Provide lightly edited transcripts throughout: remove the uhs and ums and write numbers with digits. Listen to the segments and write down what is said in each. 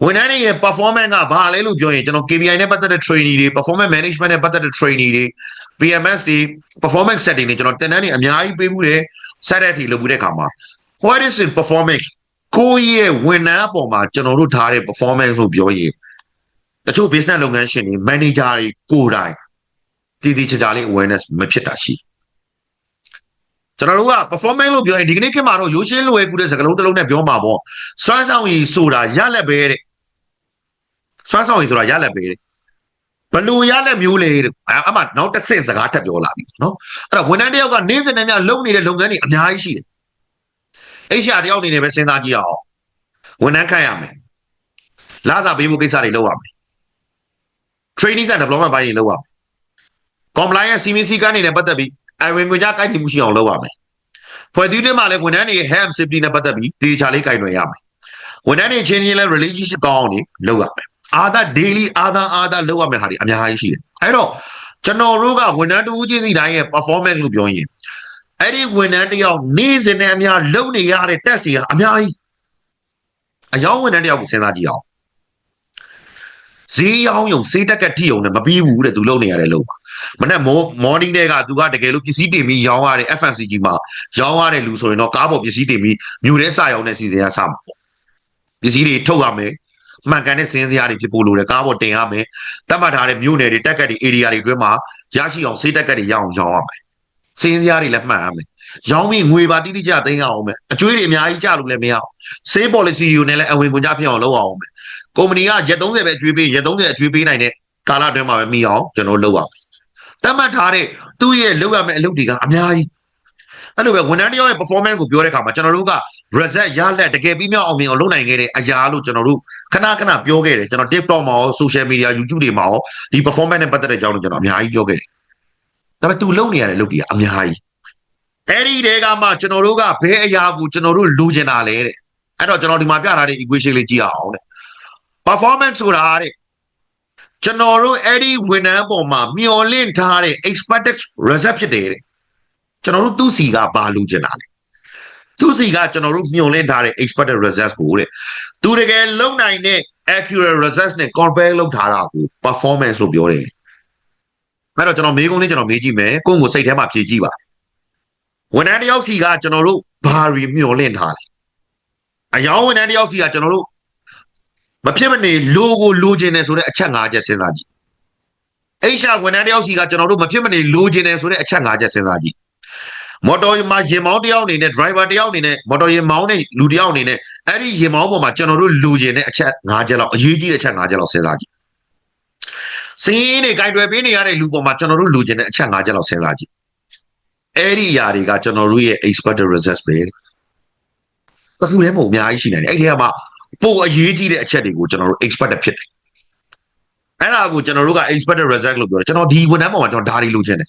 ဝန်ထမ်းတွေရဲ့ performance ကဘာလဲလို့ပြောရင်ကျွန်တော် KPI နဲ့ပတ်သက်တဲ့ training တွေ performance management နဲ့ပတ်သက်တဲ့ training တွေ PMS တွေ performance setting တွေကျွန်တော်တင်တန်းနေအများကြီးပေးမှုတယ်ဆက်တဲ့အထိလုပ်မှုတဲ့အခါမှာ what is in performance ကိုယ့်ရဲ့ဝန်ထမ်းအပေါ်မှာကျွန်တော်တို့ထားတဲ့ performance လို့ပြောရင်တချို့ business လုပ်ငန်းရှင်တွေ manager တွေကိုယ်တိုင်တည်တည်ချာချာလေး awareness မဖြစ်တာရှိကျွန်တော်တို့က performance လို့ပြောရင်ဒီကနေ့ခေတ်မှာတော့ရိုးရှင်းလွယ်ကူတဲ့စကားလုံးတစ်လုံးနဲ့ပြောမှာပေါ့စွမ်းဆောင်ရည်ဆိုတာရလက်ပဲတဲ့စွမ်းဆောင်ရည်ဆိုတာရလက်ပဲတဲ့ဘလို့ရလက်မျိုးလေအမှနောက်တစ်ဆင့်စကားထပ်ပြောလာပြီနော်အဲ့တော့ဝန်ထမ်းတယောက်ကနေ့စဉ်နဲ့များလုပ်နေတဲ့လုပ်ငန်းတွေအများကြီးရှိတယ်အဲ့ရှာတယောက်အနေနဲ့ပဲစဉ်းစားကြည့်အောင်ဝန်ထမ်းခန့်ရမယ်လာစာပေးဖို့ကိစ္စတွေလုပ်ရမယ် training and development ပိုင်းတွေလုပ်ရမယ် compliance စီမင်းစည်းကမ်းတွေနဲ့ပတ်သက်ပြီးအဝင်ငွေကြကိုက်ညီမှုရှိအောင်လုပ်ရမယ်ဖွဲ့စည်းတဲ့မှာလည်းဝန်ထမ်းတွေ health safety နဲ့ပတ်သက်ပြီးတေချာလေးကိုင်တွယ်ရမယ်ဝန်ထမ်းတွေချင်းချင်းလဲ relationship ကောင်းအောင်လုပ်ရမယ်အာသာ daily အာသာလုပ်ရမယ်ဟာဒီအများကြီးရှိတယ်အဲ့တော့ကျွန်တော်တို့ကဝန်ထမ်းတဦးချင်းစီတိုင်းရဲ့ performance လို့ပြောရင်အဲ့ဒီဝန်ထမ်းတယောက်နေ့စဉ်နဲ့အများလုပ်နေရတဲ့တက်စီကအများကြီးအယောင်ဝန်ထမ်းတယောက်ကိုစဉ်းစားကြည့်အောင်ဈေးရောင်းယုံစေးတက်ကက်ထိယုံနဲ့မပြီးဘူးတဲ့သူလုပ်နေရတဲ့လို့ပါမနေ့ morning တဲ့ကသူကတကယ်လို့ပစ္စည်းတင်ပြီးရောင်းရတဲ့ FMCG မှာရောင်းရတဲ့လူဆိုရင်တော့ကားပေါ်ပစ္စည်းတင်ပြီးမြို့ထဲစရောင်းတဲ့စီစဉ်ရစမှာပေါ့ပစ္စည်းတွေထုတ်ရမယ်မှန်ကန်တဲ့စင်းစရာတွေဖြစ်ဖို့လိုတယ်ကားပေါ်တင်ရမယ်တတ်မှတ်ထားတဲ့မြို့နယ်တွေတက်ကက်တွေ area တွေအတွင်းမှာရရှိအောင်စေးတက်ကက်တွေရအောင်ရောင်းရမယ်စင်းစရာတွေလည်းမှန်ရမယ်ရောင်းပြီးငွေပါတိတိကျသိမ်းရအောင်မယ်အကျွေးတွေအများကြီးကြလို့လည်းမရအောင်စေး policy တွေနဲ့လည်းအဝင်ကုန်ကြဖြစ်အောင်လုပ်အောင်မယ်ကုမ္ပဏီကရက်30ပဲအကျွေးပေးရက်30အကျွေးပေးနိုင်တဲ့ကာလအတွင်းမှာပဲမိအောင်ကျွန်တော်လုပ်ရမယ်တတ်မှတ်ထားတဲ့သူ့ရဲ့လုပ်ရမယ့်အလုပ်တွေကအများကြီးအဲ့လိုပဲဝန်ထမ်းတယောက်ရဲ့ performance ကိုပြောတဲ့အခါမှာကျွန်တော်တို့က result ရလက်တကယ်ပြီးမြောက်အောင်မြင်အောင်လုပ်နိုင်ခဲ့တဲ့အရာလို့ကျွန်တော်တို့ခဏပြောခဲ့တယ်ကျွန်တော် TikTok မှာရော social media YouTube တွေမှာရောဒီ performance နဲ့ပတ်သက်တဲ့အကြောင်းကိုကျွန်တော်အများကြီးပြောခဲ့တယ်ဒါပေမဲ့သူလုပ်နေရတဲ့လုပ်တွေကအများကြီးအဲ့ဒီတဲကမှကျွန်တော်တို့ကဘယ်အရာကိုကျွန်တော်တို့လိုချင်တာလဲတဲ့အဲ့တော့ကျွန်တော်ဒီမှာပြထားတဲ့ equation လေးကြည့်အောင်တဲ့ performance ဆိုတာတဲ့ကျွန်တော်တို့အဲ့ဒီဝန်ထမ်းပေါ်မှာမျှော်လင့်ထားတဲ့ expected result ဖြစ်တယ်တဲ့ကျွန်တော်တို့သူ့စီကဘာလိုချင်တာလဲသူ့စီကကျွန်တော်တို့မျှော်လင့်ထားတဲ့ expected results ကိုတဲ့သူတကယ်လုံနိုင်တဲ့ accurate results နဲ့ compare လုပ်ထားတာကို performance လို့ပြောတယ်အဲ့တော့ကျွန်တော်မေးခွန်းလေးကျွန်တော်မေးကြည့်မယ်ကိုယ့်ကိုစိတ်ထဲမှာဖြေကြည့်ပါဝန်ထမ်းတယောက်စီကကျွန်တော်တို့ဘာတွေမျှော်လင့်ထားလဲအယောင်ဝန်ထမ်းတယောက်စီကကျွန်တော်တို့မဖြစ်မနေလိုကိုလိုချင်တယ်ဆိုတဲ့အချက်၅ချက်စဉ်းစားကြည့်အိရှာဝန်ထမ်းတယောက်စီကကျွန်တော်တို့မဖြစ်မနေလိုချင်တယ်ဆိုတဲ့အချက်၅ချက်စဉ်းစားကြည့်မော်တော်မှာရင်မောင်းတယောက်အနေနဲ့ driver တယောက်အနေနဲ့မော်တော်ရင်မောင်းတဲ့လူတယောက်အနေနဲ့အဲ့ဒီရင်မောင်းပေါ်မှာကျွန်တော်တို့လိုချင်တဲ့အချက်၅ချက်လောက်အရေးကြီးတဲ့အချက်၅ချက်လောက်စဉ်းစားကြည့်စင်းနေကြိုင်တွယ်ပေးနေရတဲ့လူပေါ်မှာကျွန်တော်တို့လိုချင်တဲ့အချက်၅ချက်လောက်စဉ်းစားကြည့်အဲ့ဒီအရာတွေကကျွန်တော်တို့ရဲ့ expected results ပဲတခုတည်းမဟုတ်အများကြီးရှိနေတယ်အဲ့ဒီကမှပိုအရေးကြီးတဲ့အချက်တွေကိုကျွန်တော်တို့ expected ဖြစ်တယ်အဲ့ဒါကိုကျွန်တော်တို့က expected result လို့ပြောတယ်ကျွန်တော်ဒီဝန်ထမ်းပေါ်မှာကျွန်တော်ဒါတွေလိုချင်တယ်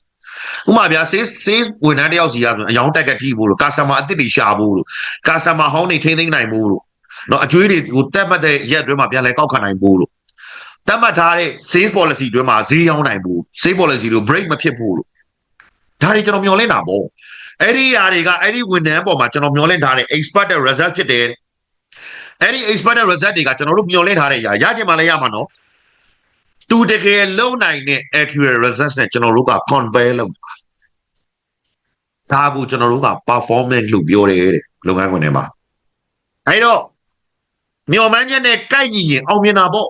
ဥပမာဗျာ sales ဝန်ထမ်းတယောက်စီကဆိုအယောင်တက်ကထိဖို့လို့ customer အသစ်တွေရှာဖို့လို့ customer ဟောင်းတွေထိန်းသိမ်းနိုင်ဖို့လို့เนาะအကျွေးတွေကိုတက်မှတ်တဲ့ရက်အတွင်းမှာပြန်လဲကောက်ခံနိုင်ဖို့လို့တတ်မှတ်ထားတဲ့ sales policy အတွင်းမှာဈေးရောင်းနိုင်ဖို့ sales policy ကို break မဖြစ်ဖို့လို့ဒါတွေကျွန်တော်မျှော်လင့်တာပေါ့အဲ့ဒီຢာတွေကအဲ့ဒီဝန်ထမ်းပေါ်မှာကျွန်တော်မျှော်လင့်ထားတဲ့ expected result ဖြစ်တယ်အဲ့ဒီ expected result တွေကကျွန်တော်တို့မျှော်လင့်ထားတဲ့ຢာရချင်မှလည်းရမှာနော်သူတကယ်လုံနိုင်တဲ့ accurate results နဲ့ကျွန်တော်တို့က compare လုပ်ဒါကိုကျွန်တော်တို့က performance လို့ပြောတယ်တဲ့လုပ်ငန်းခွင်ထဲမှာအဲ့တော့မျှော်မှန်းချက်နဲ့ကိုက်ညီရင်အောင်မြင်တာပေါ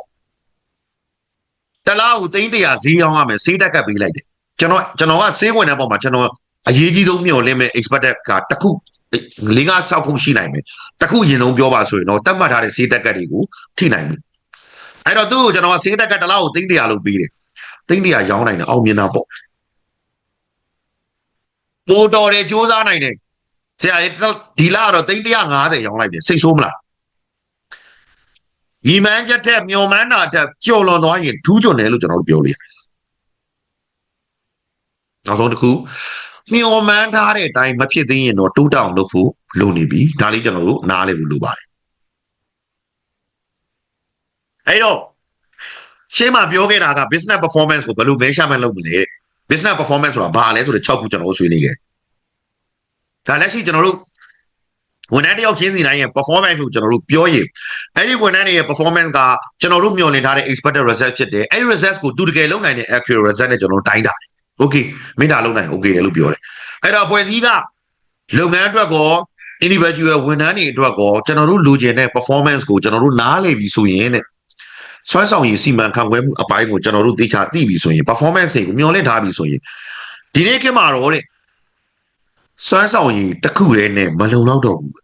့တလားကိုသိန်း100ဈေးရောင်းရမယ်ဈေးတက်ကပ်ပေးလိုက်တယ်ကျွန်တော်ကဈေးဝင်တဲ့ပုံမှာကျွန်တော်အရေးကြီးဆုံးမျှော်လင့်မဲ့ expected ကတစ်ခု5-6ခုရှိနိုင်မယ်တစ်ခုရင်လုံးပြောပါဆိုရင်တော့တတ်မှတ်ထားတဲ့ဈေးတက်ကပ်တွေကိုထိနိုင်ပြီအဲ့တော့သူ့ကိုကျွန်တော်ကဈေးတက်ကပ်တလားကိုသိန်း100လို့ပေးတယ်သိန်း100ရောင်းနိုင်တယ်အောင်မြင်တာပေါ့ပို့တော်တယ်စူးစမ်းနိုင်တယ်ဆရာဒီလကတော့သိန်း150ရောင်းလိုက်တယ်စိတ်ဆိုးမလားဒီမှန်းချက်တဲ့မျော်မှန်းတာတက်ကြော်လွန်သွားရင်ထူးချွန်တယ်လို့ကျွန်တော်တို့ပြောလို့ရတယ်နောက်ဆုံးတစ်ခုမျော်မှန်းထားတဲ့အတိုင်းမဖြစ်သေးရင်တော့တိုးတောင်လုပ်ဖို့လိုနေပြီဒါလေးကျွန်တော်တို့နားလည်ဖို့လိုပါတယ်အဲ့တော့ရှင်းမပြောခဲ့တာက business performance ကိုဘယ်လို measurement လုပ်မလဲ business performance ဆိုတာဘာလဲဆိုတော့6ခုကျွန်တော်တို့ဆွေးနွေးခဲ့ဒါလက်ရှိကျွန်တော်တို့ ဝန်ထမ်းတယောက်ချင်းစီတိုင်းရဲ့ performance ကိုကျွန်တော်တို့ပြောရင်အဲ့ဒီဝန်ထမ်းတွေရဲ့ performance ကကျွန်တော်တို့မျှော်လင့်ထားတဲ့ expected result ဖြစ်တယ်အဲ့ဒီ result ကိုသူတကယ်လုပ်နိုင်တဲ့ accurate result နဲ့ကျွန်တော်တို့တိုင်းတာတယ် okay မိတာလုပ်နိုင် okay တယ်လို့ပြောတယ်အဲ့တော့ဖွဲ့စည်းကလုပ်ငန်းအတွက်ကော individual ဝန်ထမ်းတွေအတွက်ကောကျွန်တော်တို့လိုချင်တဲ့ performance ကိုကျွန်တော်တို့နားလည်ပြီဆိုရင်တဲ့စွမ်းဆောင်ရည်စီမံခန့်ခွဲမှုအပိုင်းကိုကျွန်တော်တို့သိချသိပြီဆိုရင် performance တွေကိုမျှော်လင့်ထားပြီဆိုရင်ဒီနေ့ခေတ်မှာတော့တဲ့စွမ်းဆောင်ရည်တစ်ခုတည်းနဲ့မလုံလောက်တော့ဘူး